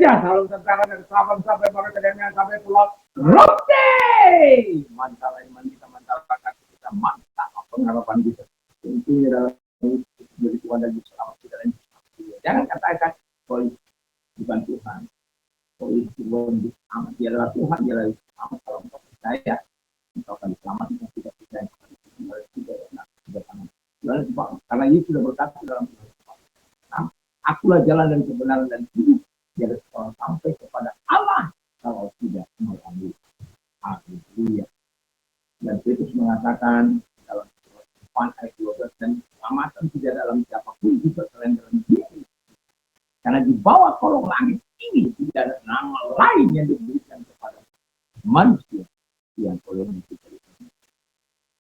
bekerja salam tentara dari Sabang sampai Merauke sampai Pulau Rote. Mantap iman kita, mantap bakat kita, mantap pengharapan kita. Tentunya dalam jadi Tuhan dan selamat kita dan jangan katakan polisi bukan Tuhan. Polisi bukan amat, dia adalah Tuhan, dia adalah amat. Kalau engkau percaya, engkau akan selamat. Engkau tidak percaya, karena Yesus sudah berkata dalam akulah jalan dan kebenaran dan hidup. Jadi orang sampai kepada Allah kalau tidak melalui. Haleluya. Dan Petrus mengatakan dalam ayat 12, dan keselamatan tidak dalam siapapun juga selain dalam diri. Karena di bawah kolong langit ini tidak ada nama lain yang diberikan kepada manusia yang boleh diberikan.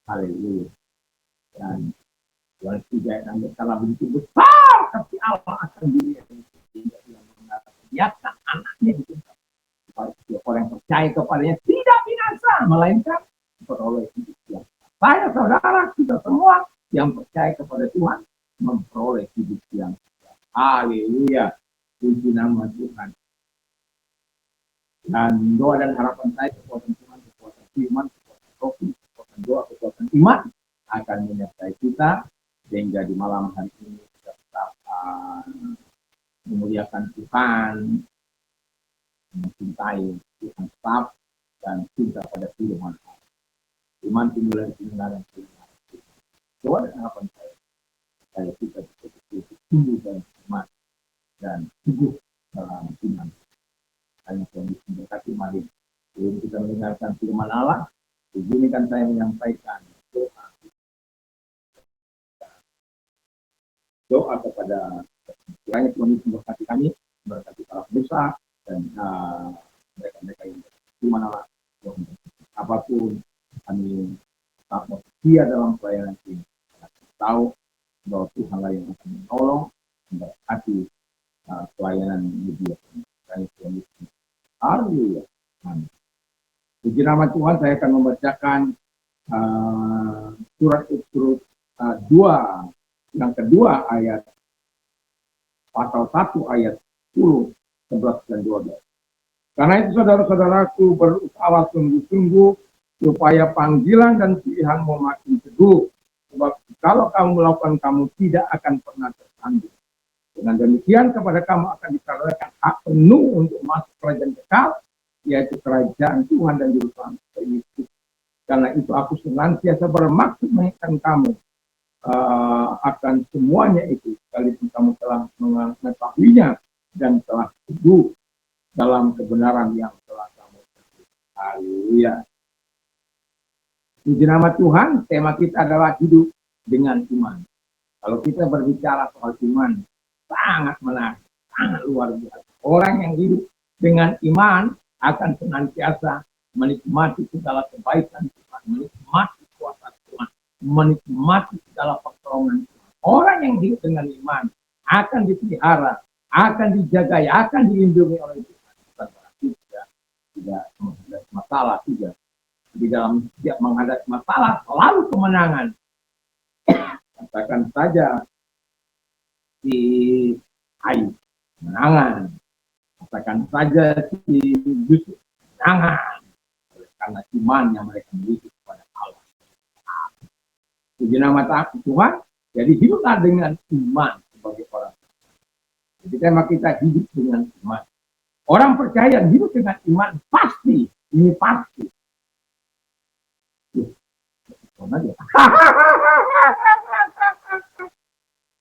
Haleluya. Dan Yohanes 3 ayat 6, karena begitu besar kasih Allah akan dunia sehingga dia membiarkan anaknya ditunggu supaya setiap orang yang percaya kepadanya tidak binasa melainkan beroleh hidup yang kekal. Saya, saudara, kita semua yang percaya kepada Tuhan memperoleh hidup yang kekal. Haleluya, puji nama Tuhan. Dan doa dan harapan saya, kekuatan Tuhan, kekuatan firman, kekuatan roh, kekuatan doa, kekuatan iman akan menyertai kita sehingga di malam hari ini kita tetap memuliakan Tuhan, mencintai Tuhan tetap, dan cinta pada firman. Iman timbul dari pendengaran firman. Doa dan harapan saya kita bisa tumbuh dalam iman dan teguh dalam iman. Hanya Tuhan bisa memberkati mari. Sebelum kita mendengarkan firman Allah, izinkan saya menyampaikan doa kepada kiranya Tuhan Yesus memberkati kami, memberkati para pemirsa dan mereka-mereka yang di mana apapun kami tetap setia dalam pelayanan ini. Kita tahu bahwa Tuhan lah yang akan menolong, memberkati pelayanan media. Kiranya Tuhan Yesus. Haleluya. Puji nama Tuhan, saya akan membacakan surat Efesus 2 yang kedua ayat pasal 1 ayat 10, 11 dan 12. Karena itu saudara-saudaraku berusaha sungguh-sungguh supaya panggilan dan pilihanmu makin teguh. Sebab kalau kamu melakukan, kamu tidak akan pernah tersandung. Dengan demikian kepada kamu akan dikaruniakan hak penuh untuk masuk kerajaan kekal, yaitu kerajaan Tuhan dan Juru Selamat Yesus. Karena itu aku senantiasa bermaksud mengingatkan kamu akan semuanya itu, sekalipun kamu telah mengetahuinya dan telah teguh dalam kebenaran yang telah kamu terima. Haleluya. Puji nama Tuhan, tema kita adalah hidup dengan iman. Kalau kita berbicara soal iman, sangat menarik, sangat luar biasa. Orang yang hidup dengan iman akan senantiasa menikmati segala kebaikan Tuhan, menikmati kuasa Tuhan, menikmati segala pertolongan Tuhan. Orang yang hidup dengan iman akan dipelihara, akan dijaga, akan dilindungi oleh Tuhan. Bukan berarti tidak menghadapi masalah, tidak. Di dalam setiap menghadapi masalah selalu kemenangan. Katakan saja si Ayub kemenangan, katakan saja si Yusuf kemenangan, karena iman yang mereka miliki kepada Allah. Puji nama Tuhan. Jadi hiduplah dengan iman sebagai orang. Jadi tema kita hidup dengan iman. Orang percaya hidup dengan iman pasti, ini pasti.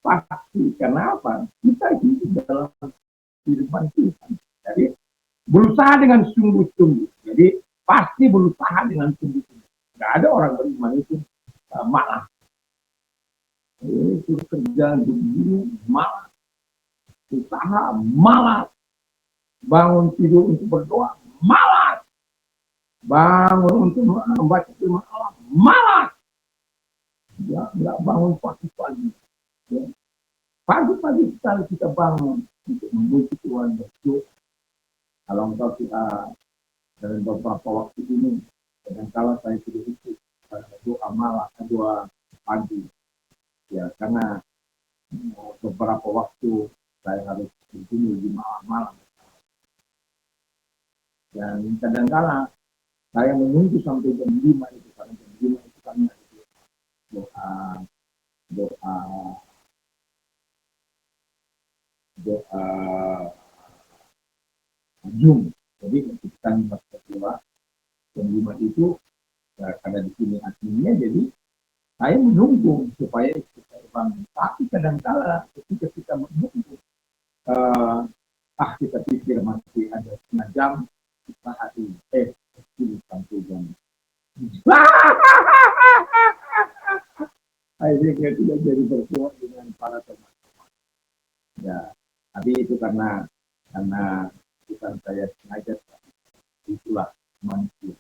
Pasti, kenapa? Kita hidup dalam kehidupan Tuhan. Jadi berusaha dengan sungguh-sungguh. Jadi pasti berusaha dengan sungguh-sungguh. Tidak ada orang beriman itu malas. Itu kerja begini malas, usaha malas, bangun tidur untuk berdoa malas, bangun untuk membaca firman Allah malas, ya, nggak bangun pagi-pagi. Ya. Pagi-pagi sekali kita bangun untuk memuji Tuhan berdoa. Kalau engkau kita dalam beberapa waktu ini, kadang-kala saya sudah ikut doa malam, doa pagi. Ya, karena beberapa waktu saya harus begini di malam-malam. Dan kadang-kala saya menunggu sampai jam 5 itu, karena jam 5 itu kami ada doa, doa, doa Zoom. Jadi ketika berdoa jam 5 itu, ya, karena di sini adminnya, jadi saya menunggu supaya kita bangun. Tapi kadang-kala ketika kita menunggu, kita pikir masih ada setengah jam, kita hati, 10 sampai jam. Akhirnya tidak jadi berdoa dengan para teman. Ya, tapi itu karena bukan saya sengaja, itulah manusia.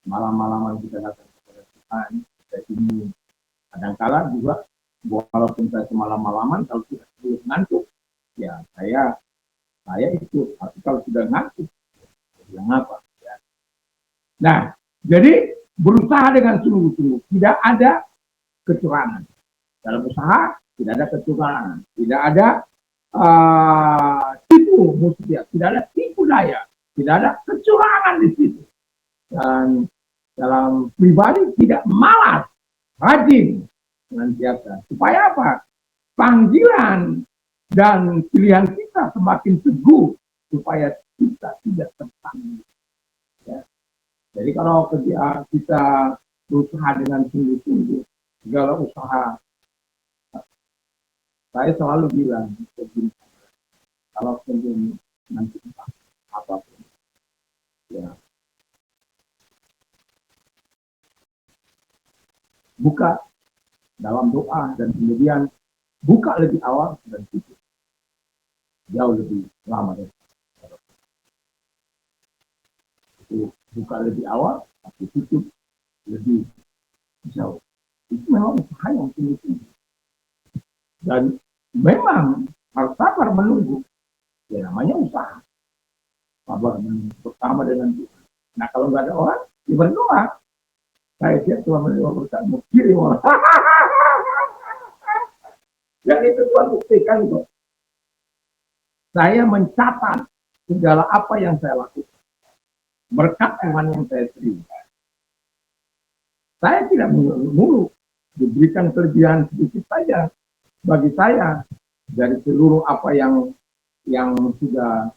Malam-malaman kita datang kepada Tuhan, kita ini kadang-kala juga, walaupun saya semalam-malaman, kalau tidak belum ngantuk, ya saya itu. Tapi kalau sudah ngantuk, bilang apa? Ya. Nah, jadi berusaha dengan sungguh-sungguh, tidak ada kecurangan dalam usaha, tidak ada kecurangan, tidak ada tipu muslihat, tidak ada tipu daya, tidak ada kecurangan di situ. Dan dalam pribadi tidak malas, rajin senantiasa. Supaya apa? Panggilan dan pilihan kita semakin teguh, supaya kita tidak tertangguh. Ya. Jadi kalau kita berusaha dengan sungguh-sungguh, segala usaha, saya selalu bilang, kalau sendiri nanti apapun, ya, buka dalam doa dan kemudian buka lebih awal dan tutup jauh lebih lama. Itu buka lebih awal tapi tutup lebih jauh. Itu memang usaha yang tinggi. Dan memang harus sabar menunggu. Ya namanya usaha. Sabar menunggu bersama dengan Tuhan. Nah kalau nggak ada orang, ya berdoa. Saya siap Tuhan menerima berkat, mau kirim orang. Dan itu Tuhan buktikan kok. Saya mencatat segala apa yang saya lakukan. Berkat Tuhan yang saya terima. Saya tidak mulu diberikan kelebihan sedikit saja bagi saya dari seluruh apa yang sudah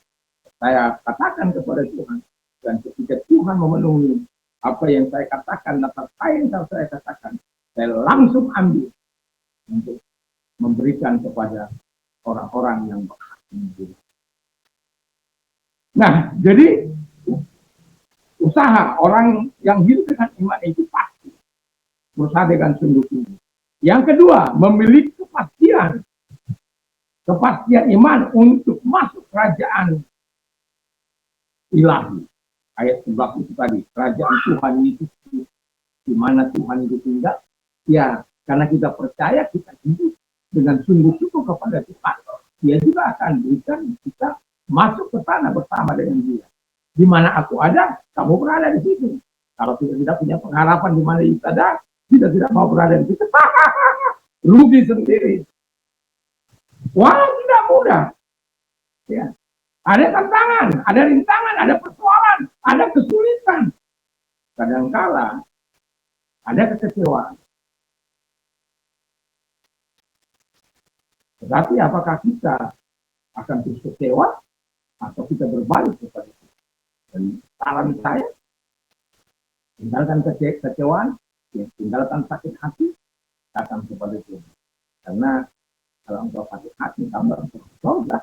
saya katakan kepada Tuhan. Dan ketika Tuhan memenuhi apa yang saya katakan, apa yang saya katakan, saya langsung ambil untuk memberikan kepada orang-orang yang berhak. Nah, jadi usaha orang yang hidup dengan iman itu pasti berusaha dengan sungguh-sungguh. Yang kedua, memiliki kepastian iman untuk masuk kerajaan ilahi. Ayat 11 itu tadi, kerajaan Tuhan itu di mana Tuhan itu tinggal. Ya, karena kita percaya, kita hidup dengan sungguh-sungguh kepada Tuhan. Dia juga akan berikan kita masuk ke tanah bersama dengan Dia. Di mana aku ada, kamu berada di situ. Kalau kita tidak punya pengharapan di mana kita ada, kita tidak mau berada di situ. Rugi sendiri. Wah, tidak mudah. Ya. Ada tantangan, ada rintangan, ada persoalan, ada kesulitan. Kadangkala ada kekecewaan. Tetapi apakah kita akan terus kecewa atau kita berbalik kepada Tuhan? Dan saran saya, tinggalkan kecewaan, tinggalkan sakit hati, datang kepada Tuhan. Karena kalau engkau sakit hati, kamu harus surga.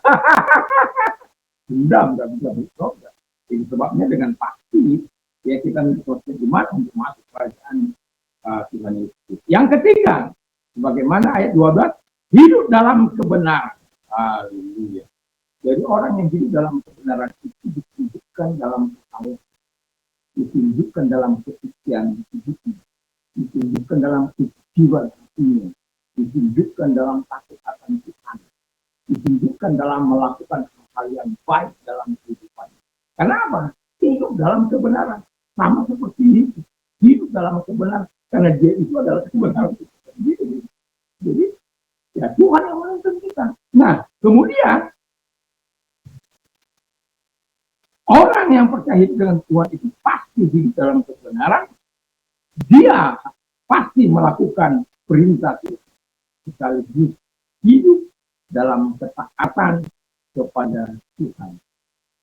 Dendam dan bisa surga. Jadi sebabnya dengan pasti ya kita proses iman untuk masuk kerajaan Tuhan Yesus. Yang ketiga, sebagaimana ayat 12, hidup dalam kebenaran. Haleluya. Jadi orang yang hidup dalam kebenaran itu ditunjukkan dalam kesalahan, ditunjukkan dalam kesucian hidupnya, ditunjukkan dalam kejiwaan hatinya, ditunjukkan dalam takut akan Tuhan, ditunjukkan dalam melakukan hal yang baik dalam kehidupan. Kenapa? Hidup dalam kebenaran. Sama seperti itu. Hidup dalam kebenaran. Karena dia itu adalah kebenaran. Jadi, ya Tuhan yang menuntun kita. Nah, kemudian, Orang yang percaya dengan Tuhan itu pasti hidup dalam kebenaran. Dia pasti melakukan perintah Tuhan, sekaligus hidup dalam ketaatan kepada Tuhan.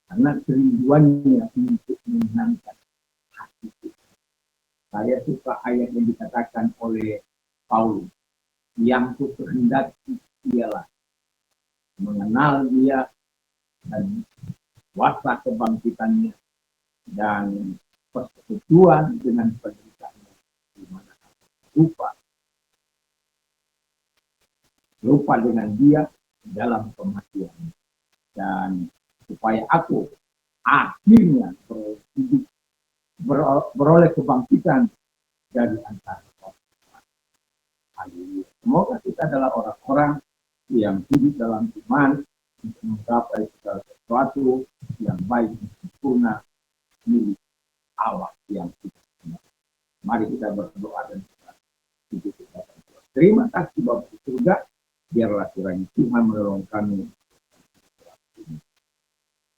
Karena kerinduannya untuk menyenangkan hati Tuhan. Saya suka ayat yang dikatakan oleh Paulus. Yang kukehendaki ialah mengenal Dia dan kuasa kebangkitannya dan persekutuan dengan penderitaannya, di mana lupa dengan Dia dalam kematian, dan supaya aku akhirnya beroleh kebangkitan dari antara orang. Haleluya. Semoga kita adalah orang-orang yang hidup dalam iman untuk menggapai segala sesuatu yang baik dan sempurna milik Allah yang kita kenal. Mari kita berdoa dan kita hidup kepada Tuhan. Terima kasih Bapa di surga, biarlah kiranya Tuhan menolong kami.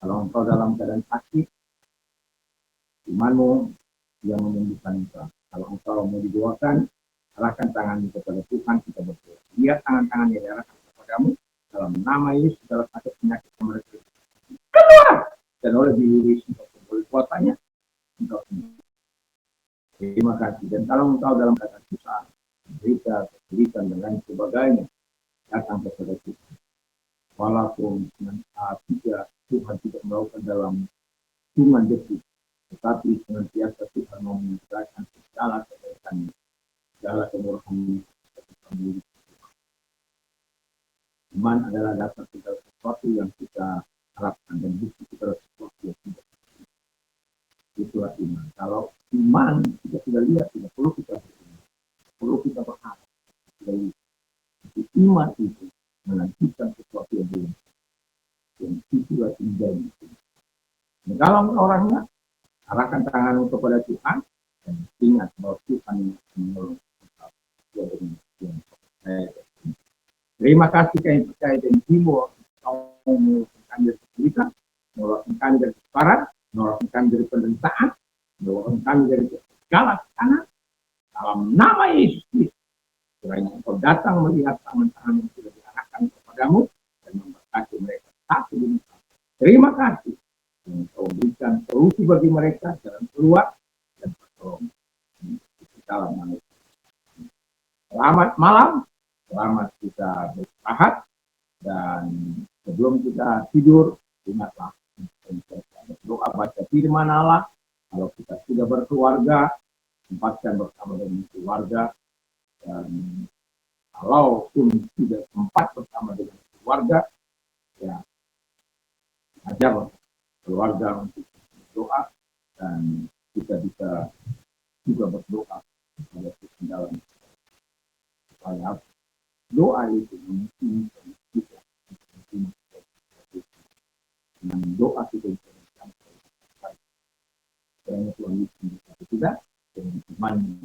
Kalau engkau dalam keadaan sakit, imanmu yang menyembuhkan engkau. Kalau engkau mau didoakan, arahkan tanganmu kepada Tuhan, kita berdoa. Lihat tangan-tangan yang diarahkan kepadamu, dalam nama Yesus, segala sakit penyakit mereka keluar, dan oleh diri Yesus oleh kuasanya, engkau sembuh. Terima kasih. Dan kalau engkau dalam keadaan susah, berita, kesulitan, dan lain sebagainya, datang kepada Tuhan. Walaupun Tuhan tidak melakukan dalam hitungan detik, tetapi senantiasa Tuhan mau menyertakan segala kebaikan, segala kemurahan. Iman adalah dasar segala sesuatu yang kita harapkan dan bukti segala sesuatu yang tidak. Itulah iman. Kalau iman kita sudah lihat, tidak perlu kita berdoa, perlu kita berharap. Iman itu menantikan sesuatu yang belum, yang itulah menjadi. Dan kalau orangnya arahkan tanganmu kepada Tuhan dan ingat bahwa Tuhan yang menolong. Terima kasih kami percaya dan jiwa kau mengeluarkan dari kesulitan, mengeluarkan kami dari kesukaran, mengeluarkan kami dari penderitaan, mengeluarkan kami dari segala tekanan. Dalam nama Yesus Kristus, kiranya engkau datang melihat tangan-tangan yang sudah diarahkan kepadamu dan memberkati mereka satu demi satu. Terima kasih yang engkau berikan solusi bagi mereka, jalan keluar dan pertolongan. Dalam nama Yesus. Selamat malam, selamat kita beristirahat, dan sebelum kita tidur, ingatlah berdoa, baca firman Allah. Kalau kita sudah berkeluarga, tempatkan bersama dengan keluarga, dan kalau pun tidak sempat bersama dengan keluarga, ya ajar keluarga untuk berdoa, dan kita bisa juga berdoa kepada Tuhan dalam supaya doa itu memungkinkan kita dengan doa kita bisa sampai Tuhan Yesus kita dengan iman